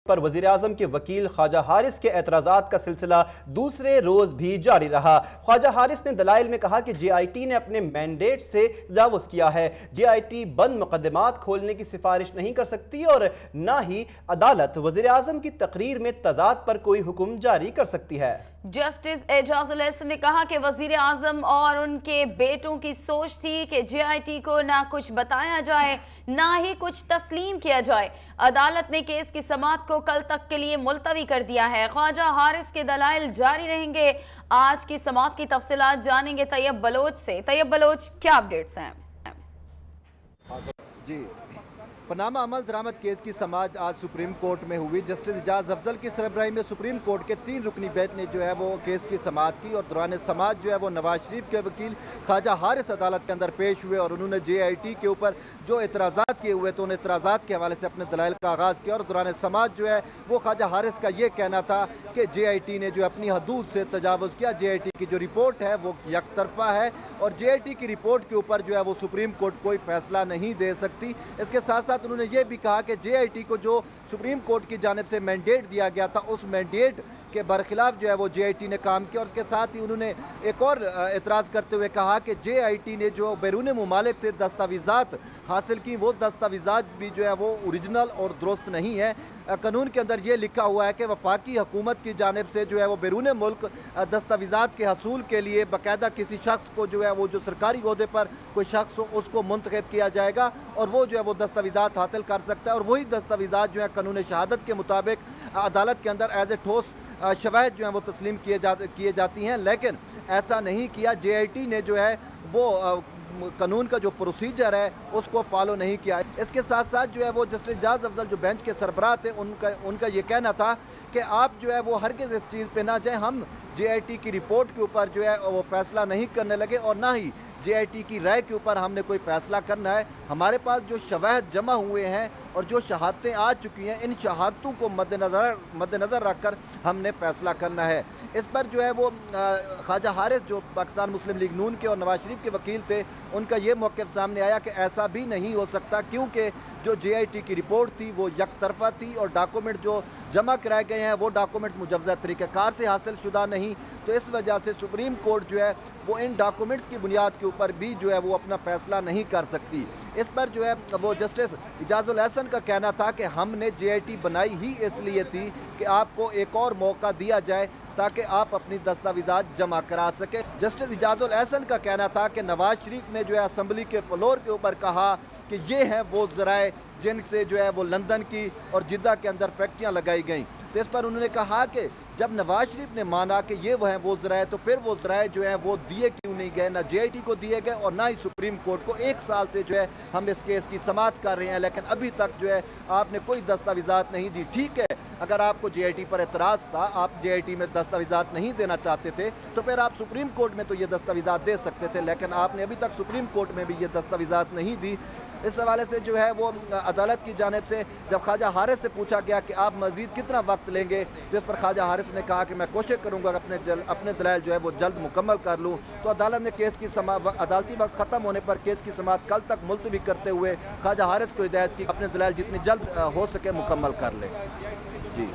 پر وزیر اعظم کے وکیل خواجہ حارث کے اعتراضات کا سلسلہ دوسرے روز بھی جاری رہا۔ خواجہ حارث نے دلائل میں کہا کہ جے آئی ٹی نے اپنے مینڈیٹ سے تجاوز کیا ہے۔ جے آئی ٹی بند مقدمات کھولنے کی سفارش نہیں کر سکتی اور نہ ہی عدالت وزیر اعظم کی تقریر میں تضاد پر کوئی حکم جاری کر سکتی ہے۔ جسٹس اعجاز الاحسن نے کہا کہ وزیر اعظم اور ان کے بیٹوں کی سوچ تھی کہ جے آئی ٹی کو نہ کچھ بتایا جائے نہ ہی کچھ تسلیم کیا جائے۔ عدالت نے کیس کی سماعت کو کل تک کے لیے ملتوی کر دیا ہے۔ خواجہ حارث کے دلائل جاری رہیں گے۔ آج کی سماعت کی تفصیلات جانیں گے طیب بلوچ سے۔ طیب بلوچ، کیا اپڈیٹس ہیں؟ جی، پاناما عمل درآمد کیس کی سماعت آج سپریم کورٹ میں ہوئی۔ جسٹس اعجاز افضل کی سربراہی میں سپریم کورٹ کے 3 رکنی بینچ نے جو ہے وہ کیس کی سماعت کی اور دوران سماعت جو ہے وہ نواز شریف کے وکیل خواجہ حارث عدالت کے اندر پیش ہوئے اور انہوں نے جے آئی ٹی کے اوپر جو اعتراضات کیے ہوئے تو ان اعتراضات کے حوالے سے اپنے دلائل کا آغاز کیا اور دوران سماعت جو ہے وہ خواجہ حارث کا یہ کہنا تھا کہ جے آئی ٹی نے جو اپنی حدود سے تجاوز کیا۔ جے آئی ٹی کی جو رپورٹ ہے وہ یک طرفہ ہے اور جے آئی ٹی کی رپورٹ کے اوپر جو ہے وہ سپریم کورٹ کوئی فیصلہ نہیں دے سکتی۔ اس کے ساتھ ساتھ انہوں نے یہ بھی کہا کہ جے آئی ٹی کو جو سپریم کورٹ کی جانب سے مینڈیٹ دیا گیا تھا اس مینڈیٹ کے برخلاف جو ہے وہ جے آئی ٹی نے کام کیا اور اس کے ساتھ ہی انہوں نے ایک اور اعتراض کرتے ہوئے کہا کہ جے آئی ٹی نے جو بیرون ممالک سے دستاویزات حاصل کی وہ دستاویزات بھی جو ہے وہ اوریجنل اور درست نہیں ہے۔ قانون کے اندر یہ لکھا ہوا ہے کہ وفاقی حکومت کی جانب سے جو ہے وہ بیرون ملک دستاویزات کے حصول کے لیے باقاعدہ کسی شخص کو جو ہے وہ جو سرکاری عہدے پر کوئی شخص ہو اس کو منتخب کیا جائے گا اور وہ جو ہے وہ دستاویزات حاصل کر سکتا ہے اور وہی دستاویزات جو ہے قانون شہادت کے مطابق عدالت کے اندر ایز اے ٹھوس شواہد جو ہیں وہ تسلیم کیے جاتی ہیں، لیکن ایسا نہیں کیا۔ جے آئی ٹی نے جو ہے وہ قانون کا جو پروسیجر ہے اس کو فالو نہیں کیا۔ اس کے ساتھ ساتھ جو ہے وہ جسٹس اعجاز افضل جو بینچ کے سربراہ تھے ان کا یہ کہنا تھا کہ آپ جو ہے وہ ہرگز اس چیز پہ نہ جائیں، ہم جے آئی ٹی کی رپورٹ کے اوپر جو ہے وہ فیصلہ نہیں کرنے لگے اور نہ ہی جے آئی ٹی کی رائے کے اوپر ہم نے کوئی فیصلہ کرنا ہے۔ ہمارے پاس جو شواہد جمع ہوئے ہیں اور جو شہادتیں آ چکی ہیں ان شہادتوں کو مد نظر رکھ کر ہم نے فیصلہ کرنا ہے۔ اس پر جو ہے وہ خواجہ حارث جو پاکستان مسلم لیگ نون کے اور نواز شریف کے وکیل تھے ان کا یہ موقف سامنے آیا کہ ایسا بھی نہیں ہو سکتا کیونکہ جو جے آئی ٹی کی رپورٹ تھی وہ یک طرفہ تھی اور ڈاکومنٹ جو جمع کرائے گئے ہیں وہ ڈاکومنٹس مجوزہ طریقہ کار سے حاصل شدہ نہیں، تو اس وجہ سے سپریم کورٹ جو ہے وہ ان ڈاکومنٹس کی بنیاد کے اوپر بھی جو ہے وہ اپنا فیصلہ نہیں کر سکتی۔ اس پر جو ہے وہ جسٹس اعجاز الاحسن کا کہنا تھا کہ ہم نے جے آئی ٹی بنائی ہی اس لیے تھی کہ آپ کو ایک اور موقع دیا جائے تاکہ آپ اپنی دستاویزات جمع کرا سکیں۔ جسٹس اعجاز الاحسن کا کہنا تھا کہ نواز شریف نے جو ہے اسمبلی کے فلور کے اوپر کہا کہ یہ ہیں وہ ذرائع جن سے جو ہے وہ لندن کی اور جدہ کے اندر فیکٹریاں لگائی گئیں، تو اس پر انہوں نے کہا کہ جب نواز شریف نے مانا کہ یہ وہ ہیں وہ ذرائع تو پھر وہ ذرائع جو ہیں وہ دیے کیوں نہیں گئے، نہ جے آئی ٹی کو دیے گئے اور نہ ہی سپریم کورٹ کو۔ 1 سال سے جو ہے ہم اس کیس کی سماعت کر رہے ہیں لیکن ابھی تک جو ہے آپ نے کوئی دستاویزات نہیں دی۔ ٹھیک ہے، اگر آپ کو جے آئی ٹی پر اعتراض تھا، آپ جے آئی ٹی میں دستاویزات نہیں دینا چاہتے تھے تو پھر آپ سپریم کورٹ میں تو یہ دستاویزات دے سکتے تھے، لیکن آپ نے ابھی تک سپریم کورٹ میں بھی یہ دستاویزات نہیں دی۔ اس حوالے سے جو ہے وہ عدالت کی جانب سے جب خواجہ حارث سے پوچھا گیا کہ آپ مزید کتنا وقت لیں گے، تو اس پر خواجہ حارث نے کہا کہ میں کوشش کروں گا اپنے دلائل جو ہے وہ جلد مکمل کر لوں، تو عدالت نے کیس کی عدالتی وقت ختم ہونے پر کیس کی سماعت کل تک ملتوی کرتے ہوئے خواجہ حارث کو ہدایت کی اپنے دلائل جتنی جلد ہو سکے مکمل کر لیں۔ جی